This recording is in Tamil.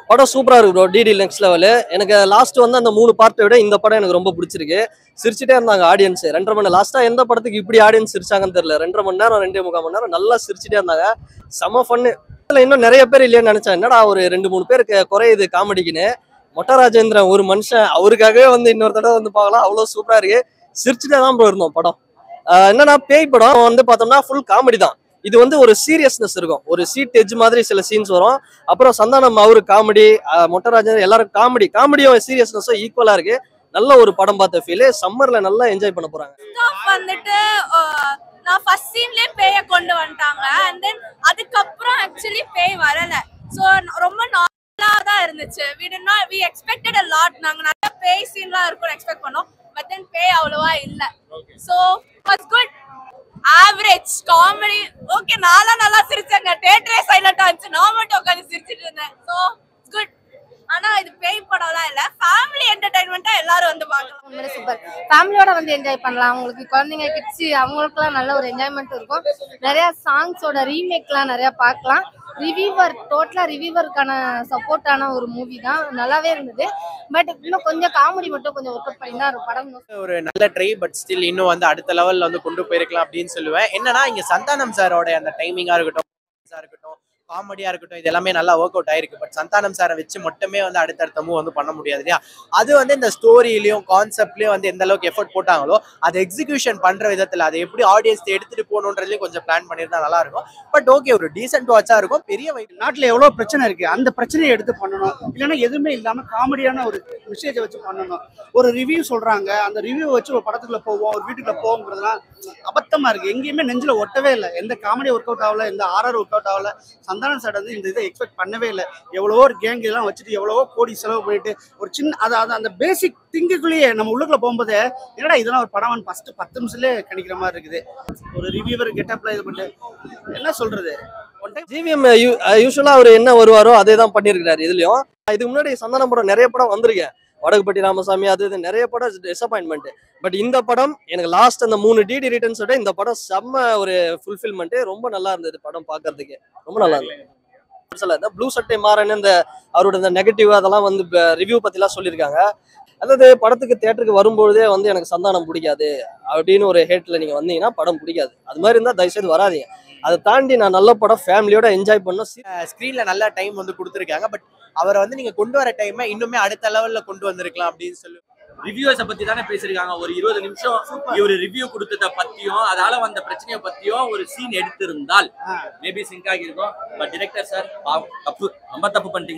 படம் சூப்பரா இருக்கு ப்ரோ. DD next level. எனக்கு லாஸ்ட் வந்து அந்த 3 பார்ட்டை விட இந்த படம் எனக்கு ரொம்ப பிடிச்சிருக்கு. சிரிச்சுட்டே இருந்தாங்க ஆடியன்ஸ். 2.5 மணி நேரம் லாஸ்டா எந்த படத்துக்கு இப்படி ஆடியன்ஸ் சிரிச்சாங்கன்னு தெரியல. 2.5 மணி நேரம் 2.25 மணி நேரம் நல்லா சிரிச்சுட்டே இருந்தாங்க. செம ஃபன்னு. இன்னும் நிறைய பேர் இல்லையான்னு நினைச்சேன். என்னடா ஒரு 2-3 பேருக்கு குறையுது காமெடிக்குன்னு. மொட்ட ராஜேந்திரன் ஒரு மனுஷன், அவருக்காகவே வந்து இன்னொரு தடவை வந்து பார்க்கலாம். அவ்வளவு சூப்பரா இருக்கு. சிரிச்சுட்டே தான் ப்ரோ இருந்தோம் படம். என்னன்னா பேய் படம் வந்து பார்த்தோம்னா ஃபுல் காமெடி தான். இது வந்து ஒரு சீரியஸ்னஸ் இருக்கும். ஒரு சீட் எட்ஜ் மாதிரி சில சீன்ஸ் வரும். அப்புறம் சந்தானம் அவரு காமெடி, மொட்டராஜன் எல்லாரும் காமெடியும் சீரியஸ்னஸும் ஈக்குவலா இருக்கு. நல்ல ஒரு படம் பார்த்த ஃபீல். சம்மர்ல நல்லா என்ஜாய் பண்ண போறாங்க. வந்துட்டு நான் ஃபர்ஸ்ட் சீன்லயே பேய கொண்டு வந்துட்டாங்க. அண்ட் தென் அதுக்கப்புறம் ஆக்சுவலி பேய் வரல. சோ ரொம்ப நார்மலா தான் இருந்துச்சு. we expected a lot. நாங்க நிறைய பேய் சீன்லாம் இருக்கும்னு எக்ஸ்பெக்ட் பண்ணோம். பட் தென் பேய் அவ்வளவா இல்ல. So was good. Average comedy okay. நல்லா சிரிச்சாங்க. தியேட்டரே சைலண்டா இருந்துச்சு. நான் மட்டும் உட்கார்ந்து சிரிச்சிட்டு இருந்தேன். So good. ஆனா இது பேய் படம்லாம் இல்ல. ஃபேமிலி என்டர்டைன்மெண்டா எல்லாரும் வந்து பார்க்கலாம். ரொம்ப சூப்பர். ஃபேமிலியோட வந்து என்ஜாய் பண்ணலாம். உங்களுக்கு குழந்தைங்க கிட்ஸ் அவங்களுக்குலாம் நல்ல ஒரு என்ஜாய்மெண்ட் இருக்கும். நிறைய சாங்ஸோட ரீமேக்லாம் நிறைய பார்க்கலாம். டோட்டலா ரிவ்யூவருக்கான சப்போர்ட்டான ஒரு மூவி தான். நல்லாவே இருந்தது. பட் இன்னும் கொஞ்சம் காமெடி மட்டும் கொஞ்சம் ஒர்க் அவுட் பண்ணி தான் படம் ஒரு நல்ல ட்ரை. பட் ஸ்டில் இன்னும் வந்து அடுத்த லெவல்ல வந்து கொண்டு போயிருக்கலாம் அப்படின்னு சொல்லுவேன். என்னன்னா இங்க சந்தானம் சாரோட அந்த டைமிங்கா இருக்கட்டும், காமெடியா இருக்கட்டும், இது எல்லாமே நல்லா ஒர்க் அவுட் ஆயிருக்கு. பட் சந்தானம் சாரை வச்சு மட்டுமே வந்து அடுத்தடுத்த மூவ் வந்து பண்ண முடியாது இல்லையா? அது வந்து இந்த ஸ்டோரியிலையும் கான்செப்ட்லயும் வந்து எந்த அளவுக்கு எஃபர்ட் போட்டாங்களோ அதை எக்ஸிகியூஷன் பண்ற விதத்துல அதை எப்படி ஆடியன்ஸ் எடுத்துட்டு போகணுன்றதுலயும் கொஞ்சம் பிளான் பண்ணியிருந்தா நல்லா இருக்கும். பட் ஓகே, ஒரு டீசென்ட் வாட்சா இருக்கும். பெரிய நாட்டுல எவ்வளவு பிரச்சனை இருக்கு, அந்த பிரச்சனையை எடுத்து பண்ணணும். இல்லைன்னா எதுவுமே இல்லாம காமெடியான ஒரு மெசேஜை வச்சு பண்ணணும். ஒரு ரிவ்யூ சொல்றாங்க, அந்த ரிவ்யூ வச்சு ஒரு படத்துக்குள்ள போவோம், ஒரு வீட்டுக்குள்ள போவோங்கிறதுலாம் அபத்தமா இருக்கு. எங்கேயுமே நெஞ்சில ஒட்டவே இல்லை. எந்த காமெடி ஒர்க் அவுட் ஆகல, எந்த ஆர்ஆர் ஒர்க் அவுட் ஆகல. சந்தானம் சார் வந்து இந்த இதை எக்ஸ்பெக்ட் பண்ணவே இல்லை. எவ்வளவோ ஒரு கேங் இதெல்லாம் வச்சுட்டு எவ்வளவோ கோடி செலவு பண்ணிட்டு ஒரு சின்ன அதாவது அந்த பேசிக் திங்குக்குள்ளேயே நம்ம உள்ளுக்குள்ள போகும்போது என்னடா இதெல்லாம் ஒரு படம் ஃபர்ஸ்ட் 10 நிமிஷத்துலேயே கணிக்கிற மாதிரி இருக்குது. ஒரு ரிவ்யூவர் கெட்டப்ல இது பண்ணிட்டு என்ன சொல்றது. ஜிவிஎம் யூஸ்வலா அவர் என்ன வருவாரோ அதே தான் பண்ணியிருக்கிறாரு இதுலயும். இதுக்கு முன்னாடி சந்தானம் படம் நிறைய படம் வந்திருக்கேன். வடகுப்பட்டி ராமசாமி அது இது நிறைய படம் டிசப்பாயின்மெண்ட். பட் இந்த படம் எனக்கு லாஸ்ட் அந்த 3 டிடி ரிட்டர்ன்ஸ் விட இந்த படம் செம்ம ஒரு ஃபுல்ஃபில்மெண்ட். ரொம்ப நல்லா இருந்தது படம் பார்க்கறதுக்கு. ரொம்ப நல்லா இருந்தது. ப்ளூ சட்டை மாறன் இந்த அவரோட இந்த நெகட்டிவ் அதெல்லாம் வந்து ரிவ்யூ பத்திலாம் சொல்லியிருக்காங்க. அதாவது படத்துக்கு தியேட்டருக்கு வரும்பொழுதே வந்து எனக்கு சந்தானம் பிடிக்காது அப்படின்னு ஒரு ஹேட்ல நீங்க வந்தீங்கன்னா படம் பிடிக்காது. அது மாதிரி இருந்தா தயவுசெய்து வராதீங்க. அதை தாண்டி நான் நல்ல படம் ஃபேமிலியோட என்ஜாய் பண்ணோம். ஸ்கிரீன்ல நல்ல டைம் வந்து கொடுத்துருக்காங்க. பட் அவரை வந்து நீங்க கொண்டு வர டைமை இன்னுமே அடுத்த லெவல்ல கொண்டு வந்திருக்கலாம் அப்படின்னு சொல்லி ரிவ்யூவர்ஸை பத்தி தானே பேசிருக்காங்க. ஒரு 20 நிமிஷம் இவரு ரிவ்யூ கொடுத்தத பத்தியும் அதால வந்த பிரச்சனையை பத்தியும் ஒரு சீன் எடுத்திருந்தால் மேபி சிங்க் ஆகிருக்கும். பட் டிரெக்டர் சார் தப்பு, ரொம்ப தப்பு பண்ணிட்டீங்க.